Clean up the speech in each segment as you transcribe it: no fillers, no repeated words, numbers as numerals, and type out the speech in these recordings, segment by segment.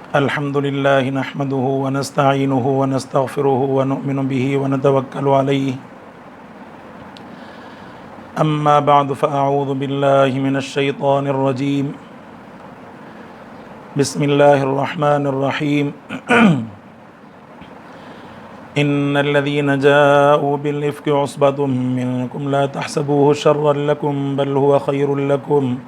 الحمد لله نحمده ونستعينه ونستغفره ونؤمن به ونتوكل عليه. أما بعد فأعوذ بالله من الشيطان الرجيم. بسم الله الرحمن الرحيم. إن الذين جاءوا بالإفك عصبة منكم لا تحسبوه شرا لكم بل هو خير لكم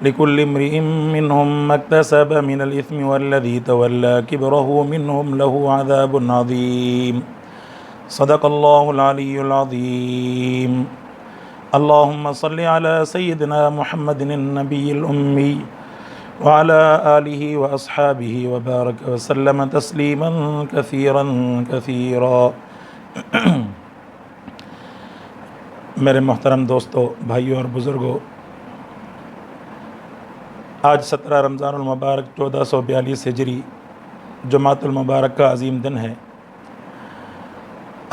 لكل امرئ منهم ما اكتسب من الإثم والذي تولى كبره منهم له عذاب عظيم. صدق الله العلي العظيم. اللهم صل على سيدنا محمد النبي الأمي وعلى آله وأصحابه وبارك وسلم تسليما كثيرا كثيرا. میرے محترم دوستو، بھائیوں اور بزرگوں، آج 17 رمضان المبارک 1442 ہجری جمعۃ المبارک کا عظیم دن ہے۔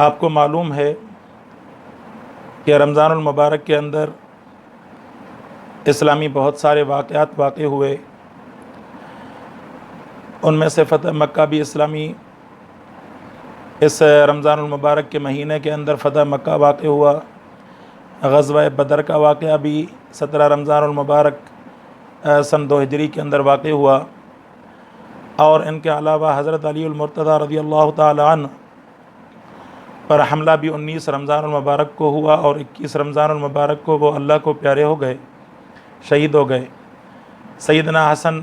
آپ کو معلوم ہے کہ رمضان المبارک کے اندر اسلامی بہت سارے واقعات واقع ہوئے۔ ان میں سے فتح مکہ بھی اسلامی اس رمضان المبارک کے مہینے کے اندر فتح مکہ واقع ہوا۔ غزوہ بدر کا واقعہ بھی 17 رمضان المبارک سن 2 ہجری کے اندر واقع ہوا، اور ان کے علاوہ حضرت علی المرتضیٰ رضی اللہ تعالی عنہ پر حملہ بھی 19 رمضان المبارک کو ہوا، اور 21 رمضان المبارک کو وہ اللہ کو پیارے ہو گئے، شہید ہو گئے۔ سیدنا حسن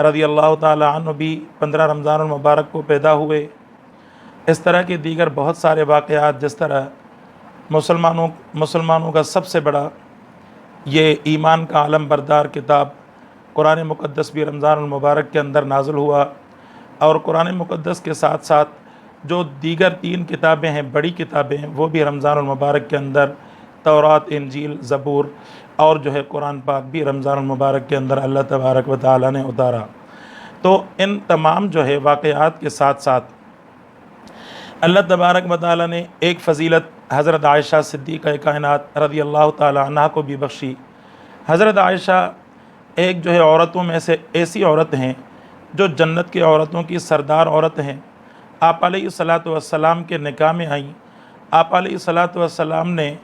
رضی اللہ تعالی عنہ بھی 15 رمضان المبارک کو پیدا ہوئے۔ اس طرح کے دیگر بہت سارے واقعات، جس طرح مسلمانوں کا سب سے بڑا یہ ایمان کا علم بردار کتاب قرآن مقدس بھی رمضان المبارک کے اندر نازل ہوا، اور قرآن مقدس کے ساتھ ساتھ جو دیگر 3 کتابیں ہیں، بڑی کتابیں، وہ بھی رمضان المبارک کے اندر تورات، انجیل، زبور اور جو ہے قرآن پاک بھی رمضان المبارک کے اندر اللہ تبارک و تعالی نے اتارا۔ تو ان تمام جو ہے واقعات کے ساتھ ساتھ اللہ تبارک و تعالی نے ایک فضیلت حضرت عائشہ صدیقہ کائنات رضی اللہ تعالی عنہ کو بھی بخشی۔ حضرت عائشہ ایک جو ہے عورتوں میں سے ایسی عورت ہیں جو جنت کی عورتوں کی سردار عورت ہیں۔ آپ علیہ الصلاۃ والسلام کے نکاح میں آئیں۔ آپ علیہ الصلاۃ والسلام نے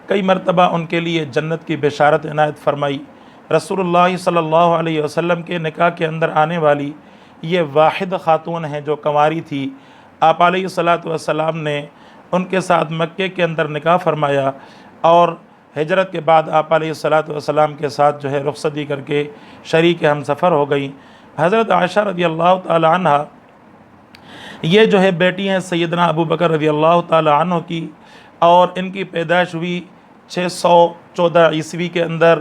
کئی مرتبہ ان کے لیے جنت کی بشارت عنایت فرمائی۔ رسول اللہ صلی اللہ علیہ وسلم کے نکاح کے اندر آنے والی یہ واحد خاتون ہیں جو کنواری تھی۔ آپ علیہ الصلاۃ والسلام نے ان کے ساتھ مکے کے اندر نکاح فرمایا، اور ہجرت کے بعد آپ علیہ الصلاۃ والسلام کے ساتھ جو ہے رخصتی کر کے شریک ہم سفر ہو گئیں۔ حضرت عائشہ رضی اللہ تعالی عنہ یہ جو ہے بیٹی ہیں سیدنا ابو بکر رضی اللہ تعالی عنہ کی، اور ان کی پیدائش ہوئی 614 عیسوی کے اندر،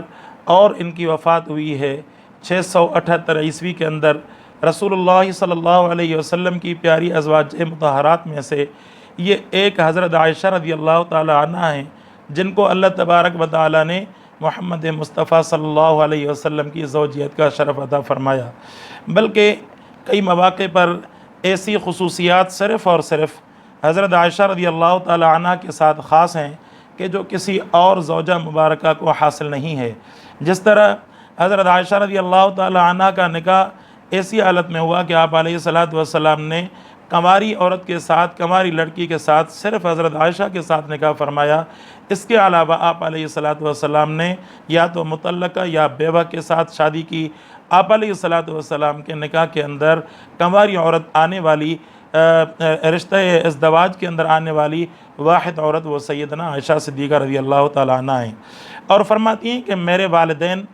اور ان کی وفات ہوئی ہے 678 عیسوی کے اندر۔ رسول اللہ صلی اللہ علیہ وسلم کی پیاری ازواج مطہرات میں سے یہ ایک حضرت عائشہ رضی اللہ تعالی عنہ ہیں، جن کو اللہ تبارک و تعالی نے محمد مصطفیٰ صلی اللہ علیہ وسلم کی زوجیت کا شرف عطا فرمایا۔ بلکہ کئی مواقع پر ایسی خصوصیات صرف اور صرف حضرت عائشہ رضی اللہ تعالی عنہ کے ساتھ خاص ہیں کہ جو کسی اور زوجہ مبارکہ کو حاصل نہیں ہے۔ جس طرح حضرت عائشہ رضی اللہ تعالی عنہ کا نکاح ایسی حالت میں ہوا کہ آپ علیہ الصلاۃ والسلام نے کنواری عورت کے ساتھ، کنواری لڑکی کے ساتھ صرف حضرت عائشہ کے ساتھ نکاح فرمایا۔ اس کے علاوہ آپ علیہ الصلاۃ والسلام نے یا تو مطلقہ یا بیوہ کے ساتھ شادی کی۔ آپ علیہ الصلاۃ والسلام کے نکاح کے اندر کنواری عورت آنے والی، رشتہ ازدواج کے اندر آنے والی واحد عورت وہ سیدنا عائشہ صدیقہ رضی اللہ تعالی عنہ ہیں، اور فرماتی ہیں کہ میرے والدین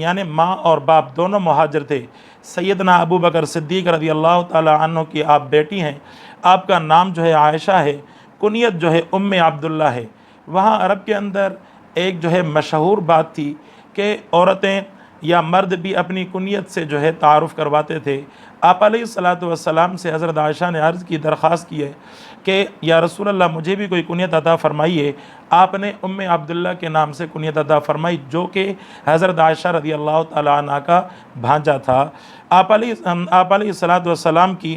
یعنی ماں اور باپ دونوں مہاجر تھے۔ سیدنا ابو بکر صدیق رضی اللہ تعالی عنہ کی آپ بیٹی ہیں، آپ کا نام جو ہے عائشہ ہے، کنیت جو ہے عبداللہ ہے۔ وہاں عرب کے اندر ایک جو ہے مشہور بات تھی کہ عورتیں یا مرد بھی اپنی کنیت سے جو ہے تعارف کرواتے تھے۔ آپ علیہ الصلاۃ والسلام سے حضرت عائشہ نے عرض کی، درخواست کی ہے کہ یا رسول اللہ مجھے بھی کوئی کنیت عطا فرمائیے۔ آپ نے عبداللہ کے نام سے کنیت عطا فرمائی، جو کہ حضرت عائشہ رضی اللہ تعالی عنہ کا بھانجا تھا۔ آپ علیہ الصلاۃ والسلام کی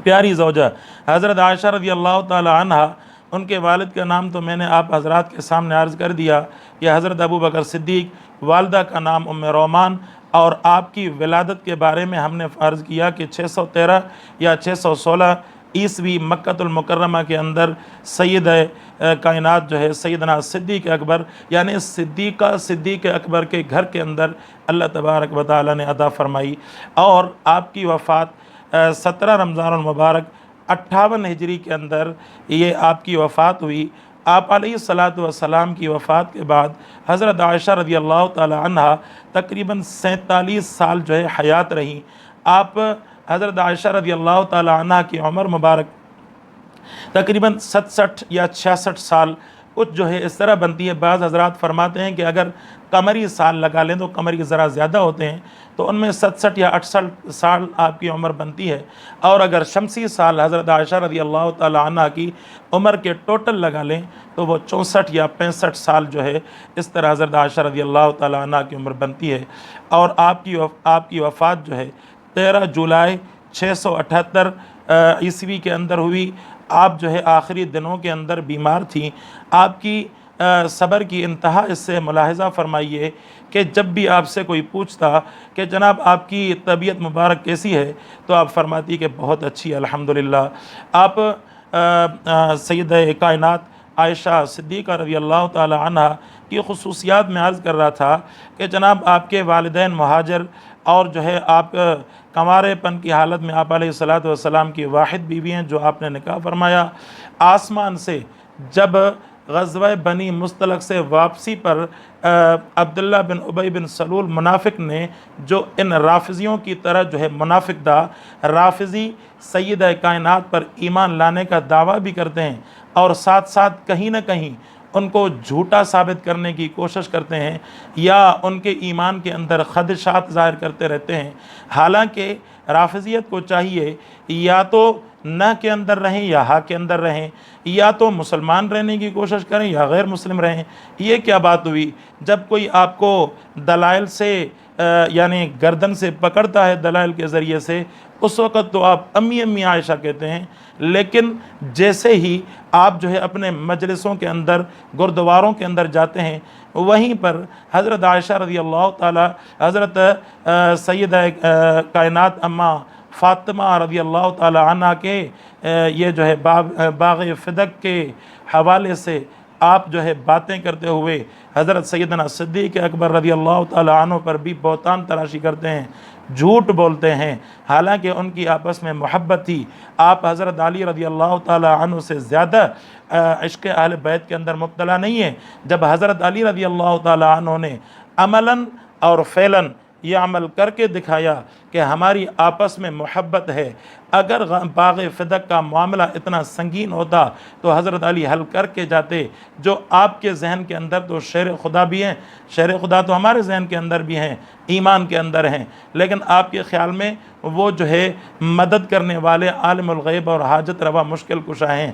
پیاری زوجہ حضرت عائشہ رضی اللہ تعالی عنہ، ان کے والد کا نام تو میں نے آپ حضرات کے سامنے عرض کر دیا، یہ حضرت ابو بکر صدیق، والدہ کا نام رومان، اور آپ کی ولادت کے بارے میں ہم نے عرض کیا کہ 613 یا 616 عیسوی مکۃ المکرمہ کے اندر سید کائنات جو ہے سیدنا صدیق اکبر یعنی صدیق اکبر کے گھر کے اندر اللہ تبارک و تعالیٰ نے عطا فرمائی، اور آپ کی وفات 17 رمضان المبارک 58 ہجری کے اندر یہ آپ کی وفات ہوئی۔ آپ علیہ الصلاۃ والسلام کی وفات کے بعد حضرت عائشہ رضی اللہ تعالی عنہ تقریباً 47 سال جو ہے حیات رہیں۔ آپ حضرت عائشہ رضی اللہ تعالی عنہ کی عمر مبارک تقریباً 67 یا 66 سال کچھ جو ہے اس طرح بنتی ہے۔ بعض حضرات فرماتے ہیں کہ اگر قمری سال لگا لیں تو قمری ذرا زیادہ ہوتے ہیں، تو ان میں 67 یا 68 سال آپ کی عمر بنتی ہے، اور اگر شمسی سال حضرت عائشہ رضی اللہ تعالی عنہ کی عمر کے ٹوٹل لگا لیں تو وہ 64 یا 65 سال جو ہے اس طرح حضرت عائشہ رضی اللہ تعالی عنہ کی عمر بنتی ہے۔ اور آپ کی وفات جو ہے 13 جولائی 678 عیسوی کے اندر ہوئی۔ آپ جو ہے آخری دنوں کے اندر بیمار تھیں۔ آپ کی صبر کی انتہا اس سے ملاحظہ فرمائیے کہ جب بھی آپ سے کوئی پوچھتا کہ جناب آپ کی طبیعت مبارک کیسی ہے تو آپ فرماتی کہ بہت اچھی الحمدللہ۔ آپ سیدہ کائنات عائشہ صدیقہ رضی اللہ تعالی عنہ کی خصوصیات میں عرض کر رہا تھا کہ جناب آپ کے والدین مہاجر، اور جو ہے آپ کنوارے پن کی حالت میں آپ علیہ الصلاۃ والسلام کی واحد بیوی ہیں جو آپ نے نکاح فرمایا۔ آسمان سے جب غزوہ بنی مصطلق سے واپسی پر عبداللہ بن ابی بن سلول منافق نے جو ان رافضیوں کی طرح جو ہے منافق رافضی سیدہ کائنات پر ایمان لانے کا دعویٰ بھی کرتے ہیں، اور ساتھ ساتھ کہیں نہ کہیں ان کو جھوٹا ثابت کرنے کی کوشش کرتے ہیں یا ان کے ایمان کے اندر خدشات ظاہر کرتے رہتے ہیں۔ حالانکہ رافضیت کو چاہیے یا تو نہ کے اندر رہیں یا ہاں کے اندر رہیں، یا تو مسلمان رہنے کی کوشش کریں یا غیر مسلم رہیں۔ یہ کیا بات ہوئی؟ جب کوئی آپ کو دلائل سے یعنی گردن سے پکڑتا ہے دلائل کے ذریعے سے، اس وقت تو آپ امی امی عائشہ کہتے ہیں، لیکن جیسے ہی آپ جو ہے اپنے مجلسوں کے اندر گردواروں کے اندر جاتے ہیں، وہیں پر حضرت عائشہ رضی اللہ تعالی حضرت سیدہ کائنات اماں فاطمہ رضی اللہ تعالی عنہ کے یہ جو ہے باغ فدق کے حوالے سے آپ جو ہے باتیں کرتے ہوئے حضرت سیدنا صدیق اکبر رضی اللہ تعالی عنہ پر بھی بہتان تراشی کرتے ہیں، جھوٹ بولتے ہیں، حالانکہ ان کی آپس میں محبت تھی۔ آپ حضرت علی رضی اللہ تعالی عنہ سے زیادہ عشق اہل بیت کے اندر مبتلا نہیں ہیں۔ جب حضرت علی رضی اللہ تعالی عنہ نے عملاً اور فعلاً یہ عمل کر کے دکھایا کہ ہماری آپس میں محبت ہے، اگر باغ فدق کا معاملہ اتنا سنگین ہوتا تو حضرت علی حل کر کے جاتے۔ جو آپ کے ذہن کے اندر تو شیر خدا بھی ہیں، شیر خدا تو ہمارے ذہن کے اندر بھی ہیں، ایمان کے اندر ہیں، لیکن آپ کے خیال میں وہ جو ہے مدد کرنے والے عالم الغیب اور حاجت روا مشکل کشا ہیں،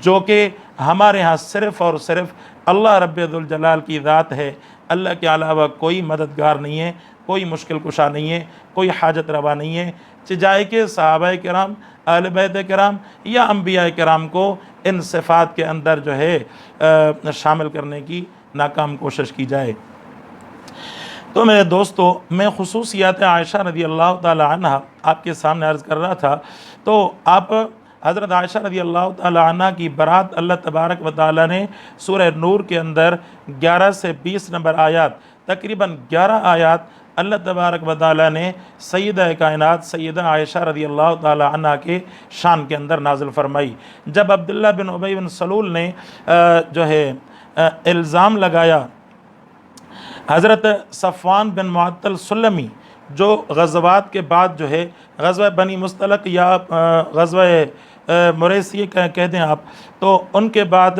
جو کہ ہمارے ہاں صرف اور صرف اللہ رب ذوالجلال کی ذات ہے۔ اللہ کے علاوہ کوئی مددگار نہیں ہے، کوئی مشکل کشا نہیں ہے، کوئی حاجت روا نہیں ہے، چجائے کہ صحابہ کرام، اہل بیت کرام یا انبیاء کرام کو ان صفات کے اندر جو ہے شامل کرنے کی ناکام کوشش کی جائے۔ تو میرے دوستو، میں خصوصیات عائشہ رضی اللہ تعالی عنہ آپ کے سامنے عرض کر رہا تھا۔ تو آپ حضرت عائشہ رضی اللہ تعالی عنہ کی برات اللہ تبارک و تعالی نے سورہ نور کے اندر 11 سے 20 نمبر آیات، تقریباً 11 آیات اللہ تبارک و تعالی نے سیدہ کائنات سیدہ عائشہ رضی اللہ تعالی عنہ کے شان کے اندر نازل فرمائی۔ جب عبداللہ بن ابی بن سلول نے جو ہے الزام لگایا حضرت صفوان بن معطل سلمی، جو غزوات کے بعد جو ہے غزوہ بنی مصطلق یا غزوہ مریسی کہہ دیں آپ، تو ان کے بعد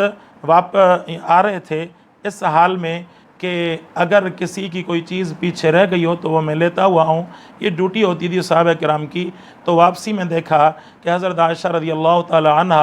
آ رہے تھے اس حال میں کہ اگر کسی کی کوئی چیز پیچھے رہ گئی ہو تو وہ میں لیتا ہوا ہوں، یہ ڈیوٹی ہوتی تھی صحابہ کرام کی۔ تو واپسی میں دیکھا کہ حضرت عائشہ رضی اللہ تعالی عنہ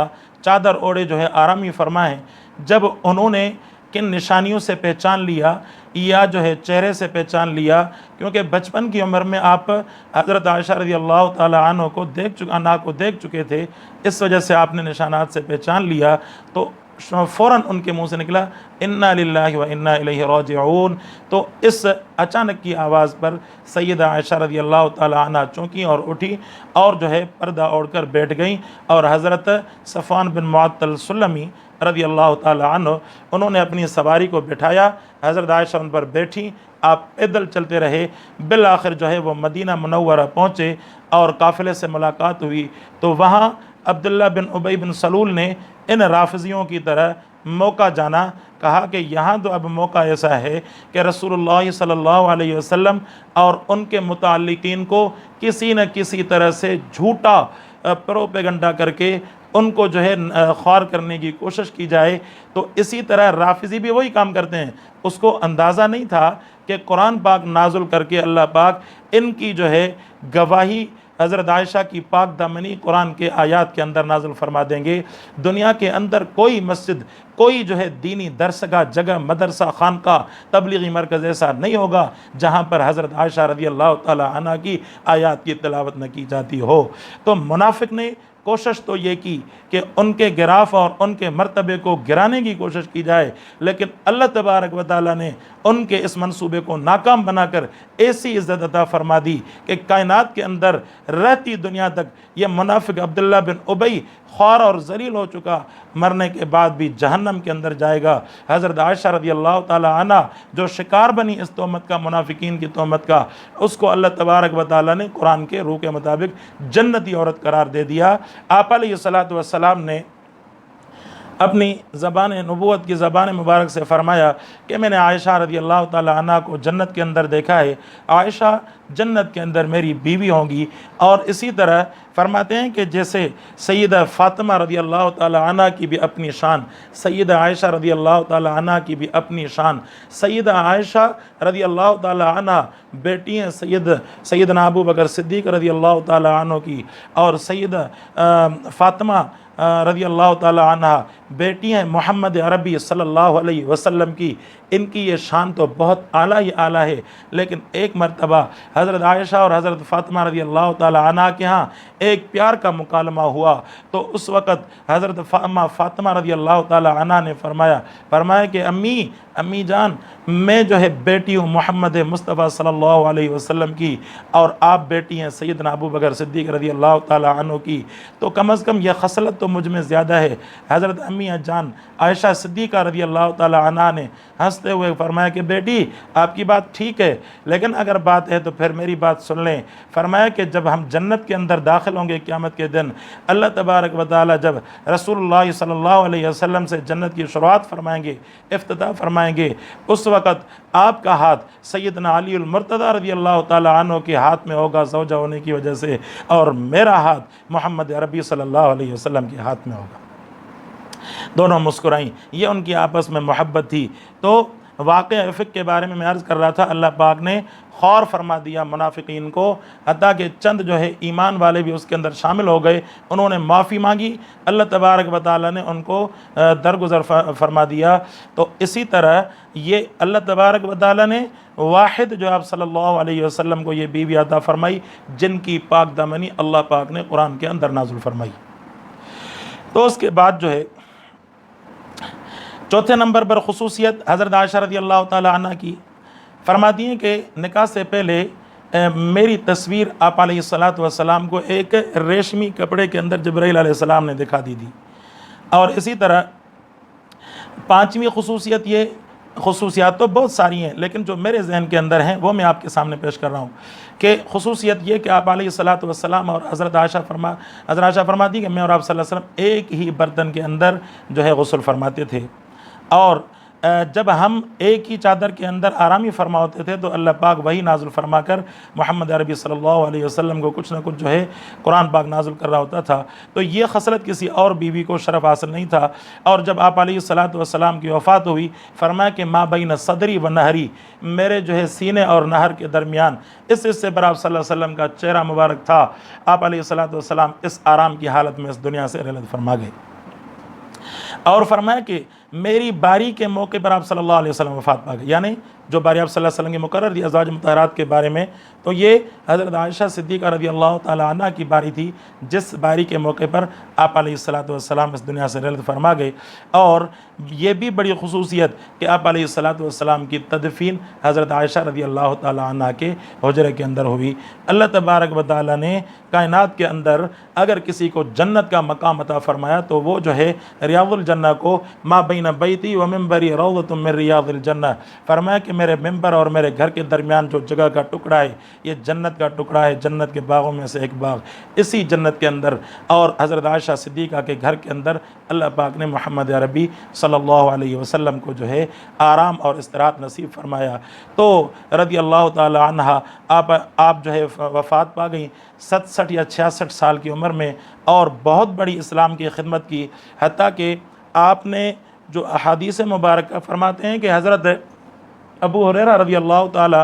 چادر اوڑے جو ہے آرامی فرمائیں۔ جب انہوں نے کن نشانیوں سے پہچان لیا یا جو ہے چہرے سے پہچان لیا، کیونکہ بچپن کی عمر میں آپ حضرت عائشہ رضی اللہ تعالی عنہ کو دیکھ چکے تھے، اس وجہ سے آپ نے نشانات سے پہچان لیا۔ تو فوراً ان کے منہ سے نکلا انا للہ و انا الیہ راجعون۔ تو اس اچانک کی آواز پر سیدہ عائشہ رضی اللہ تعالی عنہ چونکیں اور اٹھی اور جو ہے پردہ اوڑھ کر بیٹھ گئیں، اور حضرت صفوان بن معطل سلمی رضی اللہ تعالی عنہ انہوں نے اپنی سواری کو بٹھایا، حضرت عائشہ ان پر بیٹھی، آپ پیدل چلتے رہے، بالآخر جو ہے وہ مدینہ منورہ پہنچے اور قافلے سے ملاقات ہوئی۔ تو وہاں عبداللہ بن ابی بن سلول نے ان رافضیوں کی طرح موقع جانا، کہا کہ یہاں تو اب موقع ایسا ہے کہ رسول اللہ صلی اللہ علیہ وسلم اور ان کے متعلقین کو کسی نہ کسی طرح سے جھوٹا پروپیگنڈا کر کے ان کو جو ہے خوار کرنے کی کوشش کی جائے۔ تو اسی طرح رافضی بھی وہی کام کرتے ہیں۔ اس کو اندازہ نہیں تھا کہ قرآن پاک نازل کر کے اللہ پاک ان کی جو ہے گواہی حضرت عائشہ کی پاک دامنی قرآن کے آیات کے اندر نازل فرما دیں گے۔ دنیا کے اندر کوئی مسجد، کوئی جو ہے دینی درسگاہ جگہ، مدرسہ، خانقاہ، تبلیغی مرکز ایسا نہیں ہوگا جہاں پر حضرت عائشہ رضی اللہ تعالی عنہ کی آیات کی تلاوت نہ کی جاتی ہو۔ تو منافق نے کوشش تو یہ کی کہ ان کے گراف اور ان کے مرتبے کو گرانے کی کوشش کی جائے، لیکن اللہ تبارک و تعالیٰ نے ان کے اس منصوبے کو ناکام بنا کر ایسی عزت عطا فرما دی کہ کائنات کے اندر رہتی دنیا تک یہ منافق عبداللہ بن ابی خوار اور ذلیل ہو چکا، مرنے کے بعد بھی جہنم کے اندر جائے گا۔ حضرت عائشہ رضی اللہ تعالی عنہ جو شکار بنی اس تہمت کا، منافقین کی تہمت کا، اس کو اللہ تبارک و تعالیٰ نے قرآن کے روح کے مطابق جنتی عورت قرار دے دیا۔ آپ علیہ الصلوۃ والسلام نے اپنی زبان نبوت کی زبان مبارک سے فرمایا کہ میں نے عائشہ رضی اللہ تعالی عنہ کو جنت کے اندر دیکھا ہے، عائشہ جنت کے اندر میری بیوی ہوں گی۔ اور اسی طرح فرماتے ہیں کہ جیسے سیدہ فاطمہ رضی اللہ تعالی عنہ کی بھی اپنی شان، سیدہ عائشہ رضی اللہ تعالی عنہ کی بھی اپنی شان۔ سیدہ عائشہ رضی اللہ تعالی عنہ بیٹی ہیں سیدنا ابو بکر صدیق رضی اللہ تعالی عنہ کی، اور سیدہ فاطمہ رضی اللہ تعالی عنہ بیٹی ہیں محمد عربی صلی اللہ علیہ وسلم کی۔ ان کی یہ شان تو بہت اعلیٰ ہی اعلیٰ ہے، لیکن ایک مرتبہ حضرت عائشہ اور حضرت فاطمہ رضی اللہ تعالی عنہ کے ہاں ایک پیار کا مکالمہ ہوا، تو اس وقت حضرت فاطمہ رضی اللہ تعالی عنہ نے فرمایا کہ امی جان، میں جو ہے بیٹی ہوں محمد مصطفیٰ صلی اللہ علیہ وسلم کی، اور آپ بیٹی ہیں سیدنا ابو بکر صدیق رضی اللہ تعالی عنہ کی، تو کم از کم یہ خصلت تو مجھ میں زیادہ ہے۔ حضرت امی جان عائشہ صدیقہ رضی اللہ تعالی عنہ نے ہنستے ہوئے فرمایا کہ بیٹی آپ کی بات ٹھیک ہے، لیکن اگر بات ہے تو پھر میری بات سن لیں۔ فرمایا کہ جب ہم جنت کے اندر داخل ہوں گے قیامت کے دن، اللہ تبارک و تعالی جب رسول اللہ صلی اللہ علیہ وسلم سے جنت کی شروعات فرمائیں گے، افتتاح فرمائیں گے، اس وقت آپ کا ہاتھ سیدنا علی المرتضیٰ رضی اللہ تعالی عنہ کے ہاتھ میں ہوگا زوجہ ہونے کی وجہ سے، اور میرا ہاتھ محمد عربی صلی اللہ علیہ وسلم کے ہاتھ میں ہوگا۔ دونوں مسکرائیں، یہ ان کی آپس میں محبت تھی۔ تو واقعہ افق کے بارے میں عرض کر رہا تھا، اللہ پاک نے خور فرما دیا منافقین کو، حتیٰ کہ چند جو ہے ایمان والے بھی اس کے اندر شامل ہو گئے، انہوں نے معافی مانگی، اللہ تبارک و تعالیٰ نے ان کو درگزر فرما دیا۔ تو اسی طرح یہ اللہ تبارک و تعالیٰ نے واحد جو آپ صلی اللہ علیہ وسلم کو یہ بیوی عطا فرمائی جن کی پاک دامنی اللہ پاک نے قرآن کے اندر نازل فرمائی۔ تو اس کے بعد جو ہے چوتھے نمبر پر خصوصیت حضرت عائشہ رضی اللہ تعالی عنہ کی فرماتی ہیں کہ نکاح سے پہلے میری تصویر آپ علیہ الصلوۃ والسلام کو ایک ریشمی کپڑے کے اندر جبرائیل علیہ السلام نے دکھا دی تھی۔ اور اسی طرح پانچویں خصوصیت، یہ خصوصیات تو بہت ساری ہیں لیکن جو میرے ذہن کے اندر ہیں وہ میں آپ کے سامنے پیش کر رہا ہوں، کہ خصوصیت یہ کہ آپ علیہ الصلوۃ والسلام اور حضرت عائشہ فرماتی کہ میں اور آپ صلی اللہ علیہ وسلم ایک ہی برتن کے اندر جو ہے غسل فرماتے تھے، اور جب ہم ایک ہی چادر کے اندر آرامی فرما ہوتے تھے تو اللہ پاک وہی نازل فرما کر محمد عربی صلی اللہ علیہ وسلم کو کچھ نہ کچھ جو ہے قرآن پاک نازل کر رہا ہوتا تھا۔ تو یہ خصلت کسی اور بیوی کو شرف حاصل نہیں تھا۔ اور جب آپ علیہ الصلوۃ والسلام کی وفات ہوئی، فرمایا کہ ما بین صدری و نہری، میرے جو ہے سینے اور نہر کے درمیان اس حصے پر آپ صلی اللہ علیہ وسلم کا چہرہ مبارک تھا۔ آپ علیہ الصلوۃ والسلام اس آرام کی حالت میں اس دنیا سے رحلت فرما گئے، اور فرمایا کہ میری باری کے موقع پر آپ صلی اللہ علیہ وسلم وفات پا گئے، یعنی جو باری آپ صلی اللہ علیہ وسلم کی مقرر تھی ازواج مطہرات کے بارے میں، تو یہ حضرت عائشہ صدیقہ رضی اللہ تعالی عنہ کی باری تھی، جس باری کے موقع پر آپ علیہ الصلوۃ والسلام اس دنیا سے رحلت فرما گئے۔ اور یہ بھی بڑی خصوصیت کہ آپ علیہ الصلوۃ والسلام کی تدفین حضرت عائشہ رضی اللہ تعالی عنہ کے حجرے کے اندر ہوئی۔ اللہ تبارک و تعالی نے کائنات کے اندر اگر کسی کو جنت کا مقام عطا فرمایا تو وہ جو ہے ریاض الجنہ کو ما بین بیتی و منبری روضۃ من ریاض الجنہ، فرمایا کہ میرے ممبر اور میرے گھر کے درمیان جو جگہ کا ٹکڑا ہے یہ جنت کا ٹکڑا ہے، جنت کے باغوں میں سے ایک باغ، اسی جنت کے اندر اور حضرت عائشہ صدیقہ کے گھر کے اندر اللہ پاک نے محمد عربی صلی اللہ علیہ وسلم کو جو ہے آرام اور استراحت نصیب فرمایا۔ تو رضی اللہ تعالی عنہ آپ جو ہے وفات پا گئیں 67 یا 66 سال کی عمر میں، اور بہت بڑی اسلام کی خدمت کی، حتیٰ کہ آپ نے جو احادیث مبارکہ فرماتے ہیں کہ حضرت ابو ہریرہ رضی اللہ تعالی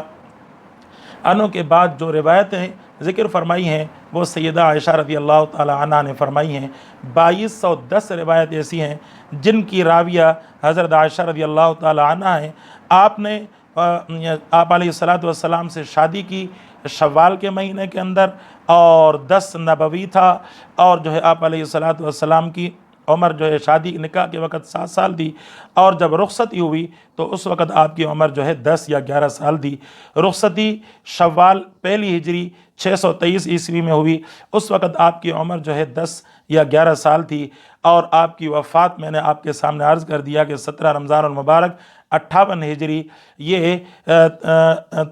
عنہ کے بعد جو روایتیں ذکر فرمائی ہیں وہ سیدہ عائشہ رضی اللہ تعالی عنہ نے فرمائی ہیں۔ 2210 روایت ایسی ہیں جن کی راویہ حضرت عائشہ رضی اللہ تعالی عنہ ہیں۔ آپ نے آپ علیہ الصلوۃ والسلام سے شادی کی شوال کے مہینے کے اندر، اور 10 نبوی تھا، اور جو ہے آپ علیہ الصلوۃ والسلام کی عمر جو ہے شادی نکاح کے وقت 7 سال تھی، اور جب رخصتی ہوئی تو اس وقت آپ کی عمر جو ہے 10 یا 11 سال تھی۔ رخصتی شوال پہلی ہجری 623 عیسوی میں ہوئی، اس وقت آپ کی عمر جو ہے 10 یا 11 سال تھی، اور آپ کی وفات میں نے آپ کے سامنے عرض کر دیا کہ 17 رمضان المبارک 58 ہجری، یہ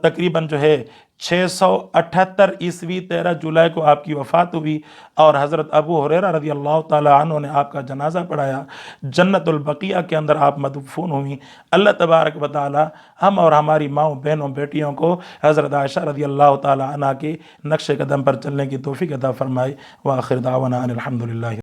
تقریباً جو ہے 678 عیسوی 13 جولائی کو آپ کی وفات ہوئی، اور حضرت ابو ہریرہ رضی اللہ تعالی عنہ نے آپ کا جنازہ پڑھایا، جنت البقیع کے اندر آپ مدفون ہوئیں۔ اللہ تبارک و تعالی ہم اور ہماری ماؤں بہنوں بیٹیوں کو حضرت عائشہ رضی اللہ تعالی عنہ کے نقش قدم پر چلنے کی توفیق عطا فرمائے۔ وآخر دعوانا ان الحمدللہ۔